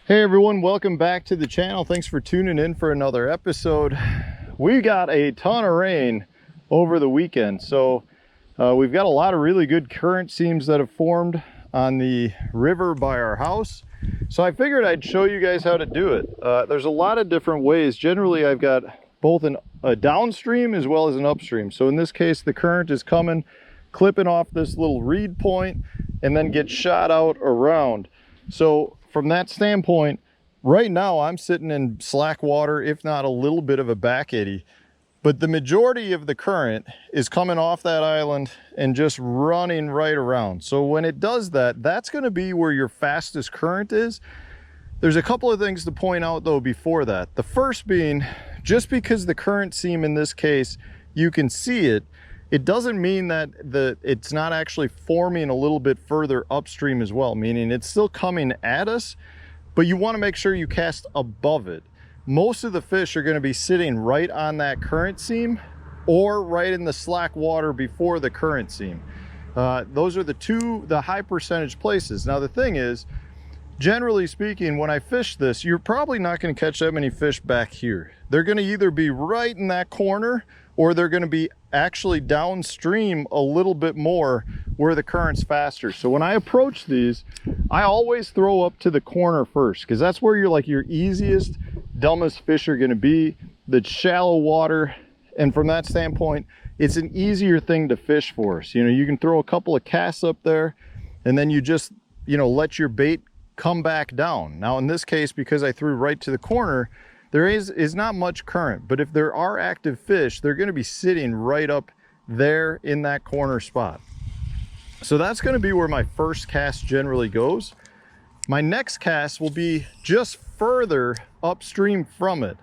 Hey everyone, welcome back to the channel. Thanks for tuning in for another episode. We got a ton of rain over the weekend, so we've got a lot of really good current seams that have formed on the river by our house. So I figured I'd show you guys how to do it. There's a lot of different ways. Generally, I've got both a downstream as well as an upstream. So in this case, the current is coming, clipping off this little reed point, and then gets shot out around. So from that standpoint, right now I'm sitting in slack water, if not a little bit of a back eddy, but the majority of the current is coming off that island and just running right around. So when it does that, that's going to be where your fastest current is. There's a couple of things to point out though before that. The first being, just because the current seam in this case, you can see it, it doesn't mean that it's not actually forming a little bit further upstream as well, meaning it's still coming at us, but you want to make sure you cast above it. Most of the fish are going to be sitting right on that current seam or right in the slack water before the current seam. Those are the high percentage places. Now the thing is, generally speaking, when I fish this, you're probably not going to catch that many fish back here. They're going to either be right in that corner or they're going to be actually downstream a little bit more where the current's faster. So when I approach these, I always throw up to the corner first, because that's where your easiest, dumbest fish are going to be. The shallow water, and from that standpoint, it's an easier thing to fish for us. You can throw a couple of casts up there, and then you just let your bait come back down. Now in this case, because I threw right to the corner, there is not much current, but if there are active fish, they're going to be sitting right up there in that corner spot. So that's going to be where my first cast generally goes. My next cast will be just further upstream from it,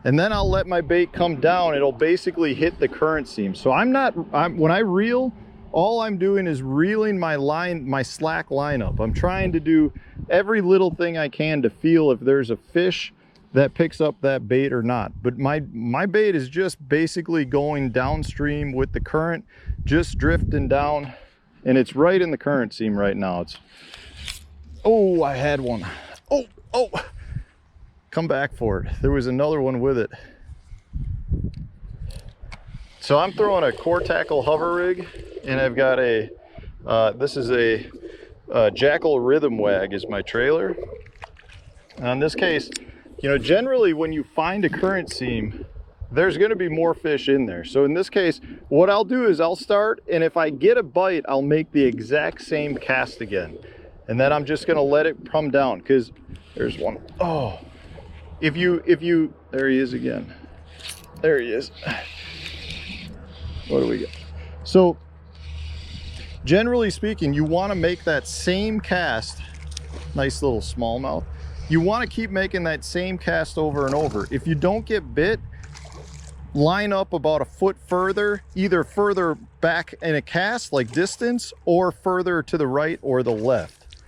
and then I'll let my bait come down. It'll basically hit the current seam. So when I reel, all I'm doing is reeling my slack line up. I'm trying to do every little thing I can to feel if there's a fish that picks up that bait or not. But my bait is just basically going downstream with the current, just drifting down, and it's right in the current seam right now. Oh, I had one. Oh, come back for it. There was another one with it. So I'm throwing a core tackle hover rig, and I've got this is a Jackal Rhythm Wag is my trailer. Now in this case, generally when you find a current seam, there's going to be more fish in there. So in this case, what I'll do is I'll start, and if I get a bite, I'll make the exact same cast again. And then I'm just going to let it come down, because there's one. Oh, if you, there he is again. There he is. What do we get? So generally speaking, you want to make that same cast. Nice little smallmouth. You want to keep making that same cast over and over. If you don't get bit, line up about a foot further, either further back in a cast, like distance, or further to the right or the left.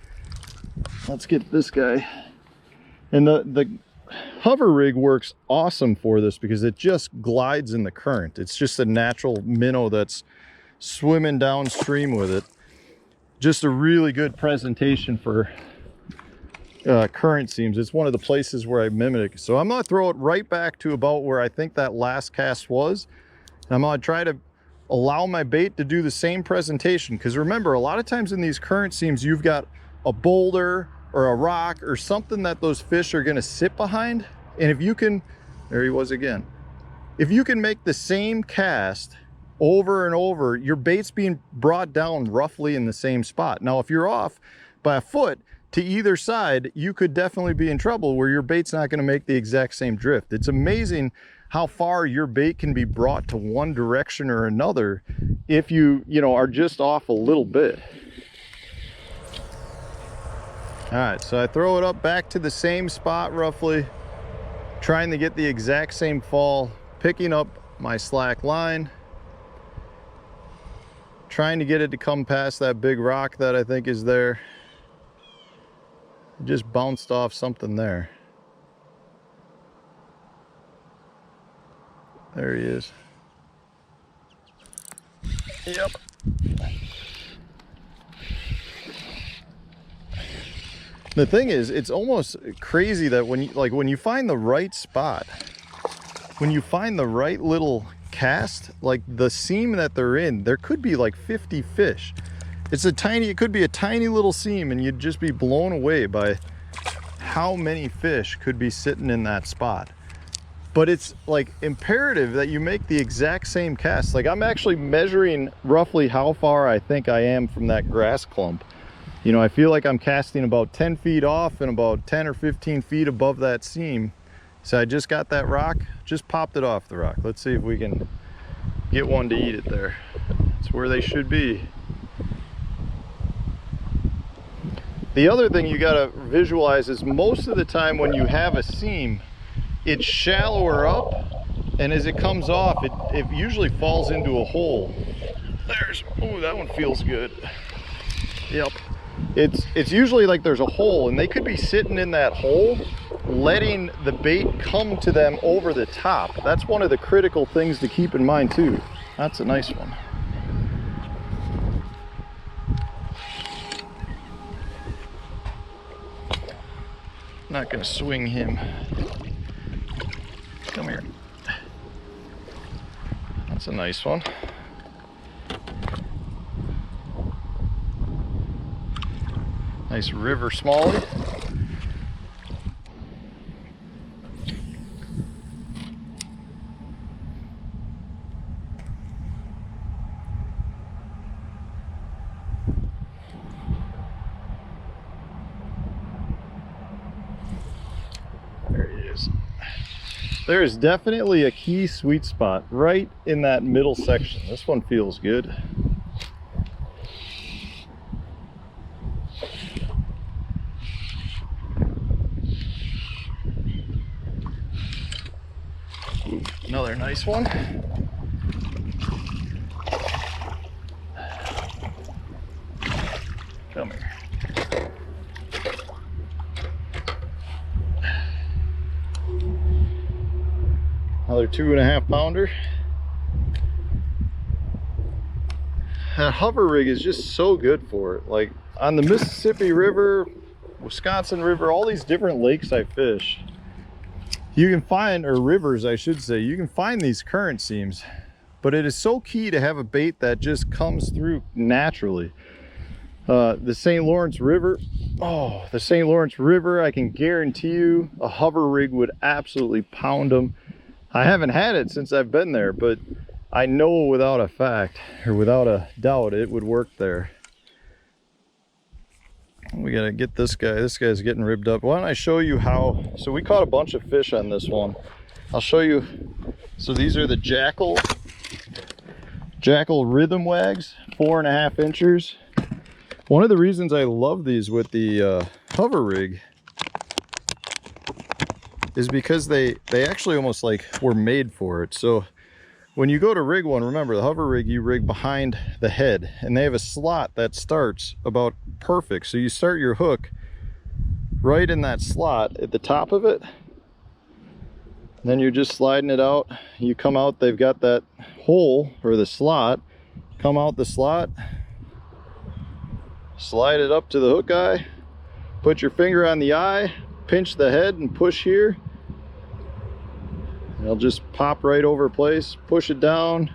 Let's get this guy. And the hover rig works awesome for this because it just glides in the current. It's just a natural minnow that's swimming downstream with it. Just a really good presentation for current seams. It's one of the places where I mimic. So I'm going to throw it right back to about where I think that last cast was. And I'm going to try to allow my bait to do the same presentation, because remember, a lot of times in these current seams, you've got a boulder or a rock or something that those fish are going to sit behind. And if you can, there he was again. If you can make the same cast over and over, your bait's being brought down roughly in the same spot. Now, if you're off by a foot to either side, you could definitely be in trouble where your bait's not going to make the exact same drift. It's amazing how far your bait can be brought to one direction or another if you are just off a little bit. All right, so I throw it up back to the same spot roughly, trying to get the exact same fall, picking up my slack line, trying to get it to come past that big rock that I think is there. Just bounced off something there. There he is. Yep. The thing is, it's almost crazy that when you find the right spot, when you find the right little cast, like the seam that they're in, there could be like 50 fish. It could be a tiny little seam, and you'd just be blown away by how many fish could be sitting in that spot. But it's like imperative that you make the exact same cast. Like, I'm actually measuring roughly how far I think I am from that grass clump. You know, I feel like I'm casting about 10 feet off and about 10 or 15 feet above that seam. So I just got that rock, just popped it off the rock. Let's see if we can get one to eat it there. It's where they should be. The other thing you gotta visualize is most of the time when you have a seam, it's shallower up, and as it comes off, it usually falls into a hole. Oh, that one feels good. Yep. It's usually like there's a hole, and they could be sitting in that hole, letting the bait come to them over the top. That's one of the critical things to keep in mind too. That's a nice one. Not gonna swing him. Come here. That's a nice one. Nice river smallie. There he is. There is definitely a key sweet spot right in that middle section. This one feels good. Another nice one. Come here. Another 2.5 pounder. That hover rig is just so good for it. Like on the Mississippi River, Wisconsin River, all these different lakes I fish, you can find, or rivers I should say, you can find these current seams, but it is so key to have a bait that just comes through naturally. The St. Lawrence River, the St. Lawrence River, I can guarantee you a hover rig would absolutely pound them. I haven't had it since I've been there, but I know without a fact, or without a doubt, it would work there. We gotta get this guy. This guy's getting ribbed up. Why don't I show you how? So we caught a bunch of fish on this one. I'll show you. So these are the Jackal rhythm wags, 4.5 inchers. One of the reasons I love these with the hover rig is because they actually almost like were made for it. So when you go to rig one, remember the hover rig, you rig behind the head, and they have a slot that starts about perfect. So you start your hook right in that slot at the top of it. Then you're just sliding it out. You come out, they've got that hole or the slot. Come out the slot, slide it up to the hook eye, put your finger on the eye, pinch the head and push here. It'll just pop right over place. Push it down,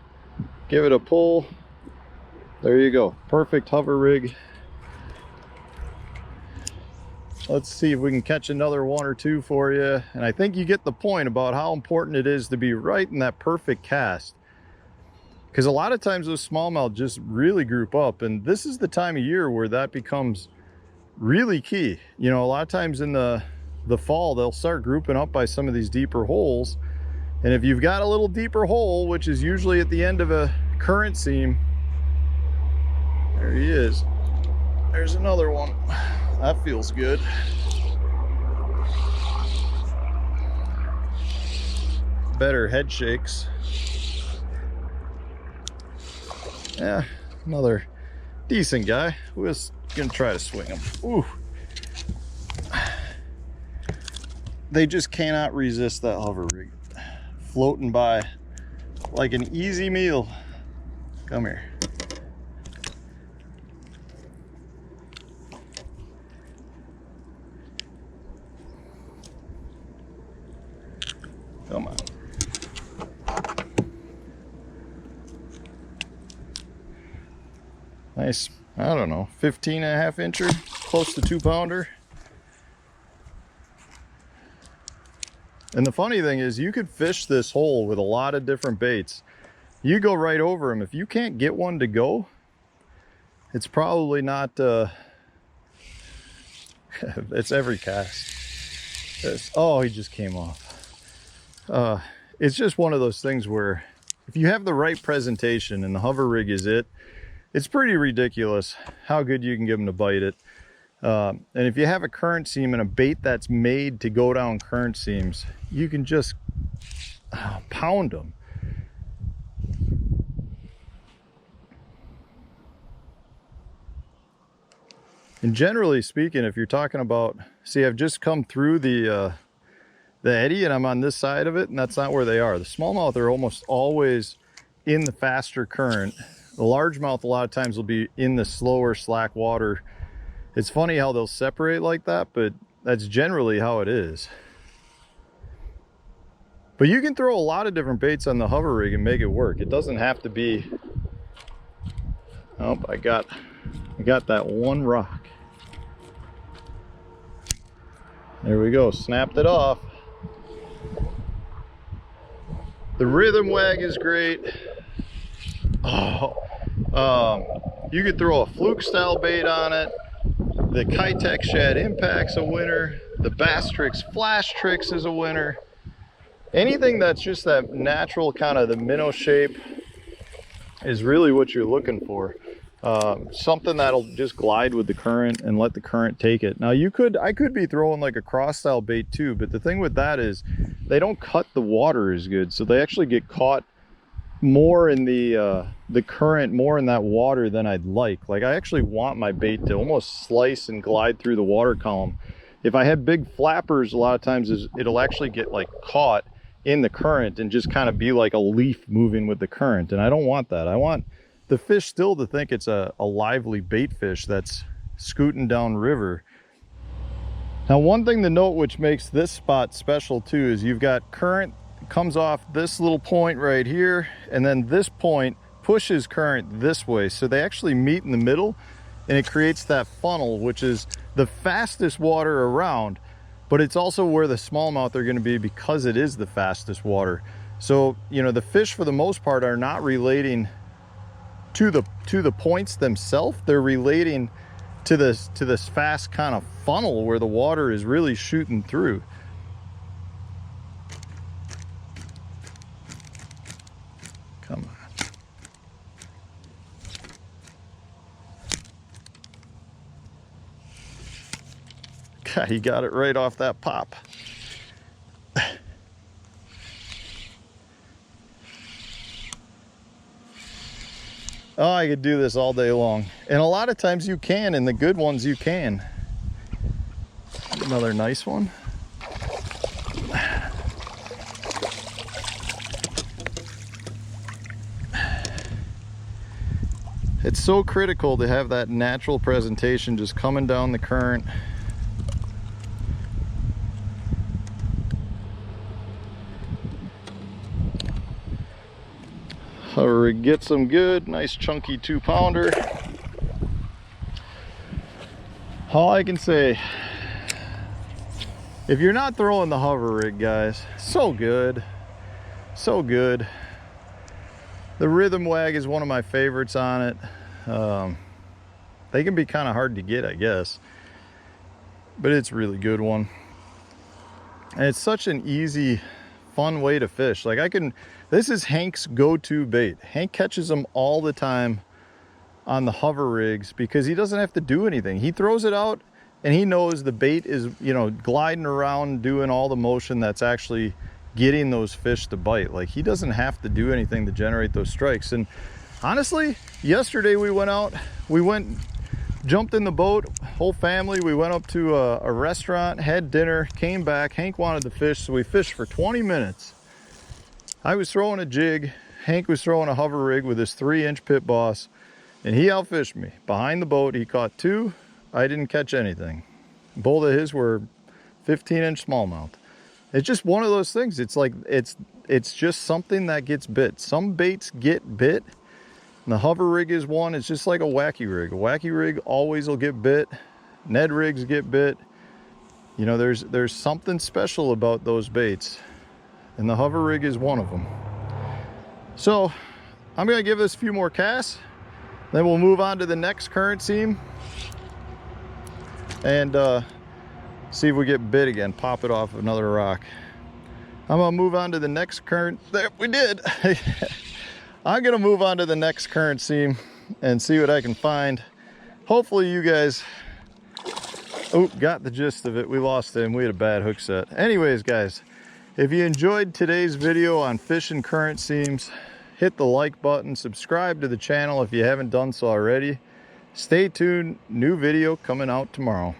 give it a pull. There you go. Perfect hover rig. Let's see if we can catch another one or two for you. And I think you get the point about how important it is to be right in that perfect cast. Because a lot of times those smallmouth just really group up, and this is the time of year where that becomes really key. You know, a lot of times in the fall, they'll start grouping up by some of these deeper holes. And if you've got a little deeper hole, which is usually at the end of a current seam, there he is. There's another one. That feels good. Better head shakes. Yeah, another decent guy. We're just gonna try to swing him. Ooh. They just cannot resist that hover rig. Floating by like an easy meal. Come here. Come on. Nice, I don't know, 15.5 incher, close to 2-pounder. And the funny thing is, you could fish this hole with a lot of different baits. You go right over them. If you can't get one to go, it's probably not, it's every cast. Oh, he just came off. It's just one of those things where if you have the right presentation and the hover rig is it, it's pretty ridiculous how good you can get them to bite it. And if you have a current seam and a bait that's made to go down current seams, you can just pound them. And generally speaking, if you're talking about, see, I've just come through the eddy and I'm on this side of it, and that's not where they are. The smallmouth are almost always in the faster current. The largemouth a lot of times will be in the slower slack water. It's funny how they'll separate like that, but that's generally how it is. But you can throw a lot of different baits on the hover rig and make it work. It doesn't have to be, oh, I got that one rock. There we go, snapped it off. The rhythm wag is great. Oh, you could throw a fluke style bait on it. The Kitech Shad Impact's a winner. The Bass Tricks Flash Tricks is a winner. Anything that's just that natural kind of the minnow shape is really what you're looking for. Something that'll just glide with the current and let the current take it. Now I could be throwing like a cross style bait too, but the thing with that is they don't cut the water as good, so they actually get caught more in the current, more in that water than I'd like. Like I actually want my bait to almost slice and glide through the water column. If I had big flappers, a lot of times it'll actually get like caught in the current and just kind of be like a leaf moving with the current, and I don't want that. I want the fish still to think it's a lively bait fish that's scooting down river. Now, one thing to note which makes this spot special too is you've got current comes off this little point right here, and then this point pushes current this way, so they actually meet in the middle, and it creates that funnel, which is the fastest water around, but it's also where the smallmouth are going to be because it is the fastest water. So, you know, the fish for the most part are not relating to the points themselves. They're relating to this fast kind of funnel where the water is really shooting through. Come on. God, he got it right off that pop. Oh, I could do this all day long. And a lot of times you can, and the good ones you can. Another nice one. It's so critical to have that natural presentation just coming down the current. Hover rig gets them good, nice chunky 2-pounder. All I can say, if you're not throwing the hover rig, guys, so good, so good. The rhythm wag is one of my favorites on it. They can be kind of hard to get, I guess, but it's a really good one. And it's such an easy, fun way to fish. Like this is Hank's go-to bait. Hank catches them all the time on the hover rigs because he doesn't have to do anything. He throws it out and he knows the bait is, you know, gliding around doing all the motion that's actually getting those fish to bite. Like he doesn't have to do anything to generate those strikes. And honestly, yesterday we went out, jumped in the boat, whole family. We went up to a restaurant, had dinner, came back. Hank wanted to fish, so we fished for 20 minutes. I was throwing a jig, Hank was throwing a hover rig with his 3-inch pit boss, and he outfished me. Behind the boat, he caught 2. I didn't catch anything. Both of his were 15-inch smallmouth. it's just one of those things. It's like, it's just something that gets bit. Some baits get bit. And the hover rig is one. It's just like a wacky rig. A wacky rig always will get bit. Ned rigs get bit. You know, there's something special about those baits, and the hover rig is one of them. So I'm gonna give this a few more casts, then we'll move on to the next current seam and see if we get bit again, pop it off another rock. I'm gonna move on to the next current. There, we did. I'm gonna move on to the next current seam and see what I can find. Hopefully you guys, oh, got the gist of it. We lost him. We had a bad hook set. Anyways, guys, if you enjoyed today's video on fishing current seams, hit the like button, subscribe to the channel if you haven't done so already. Stay tuned, new video coming out tomorrow.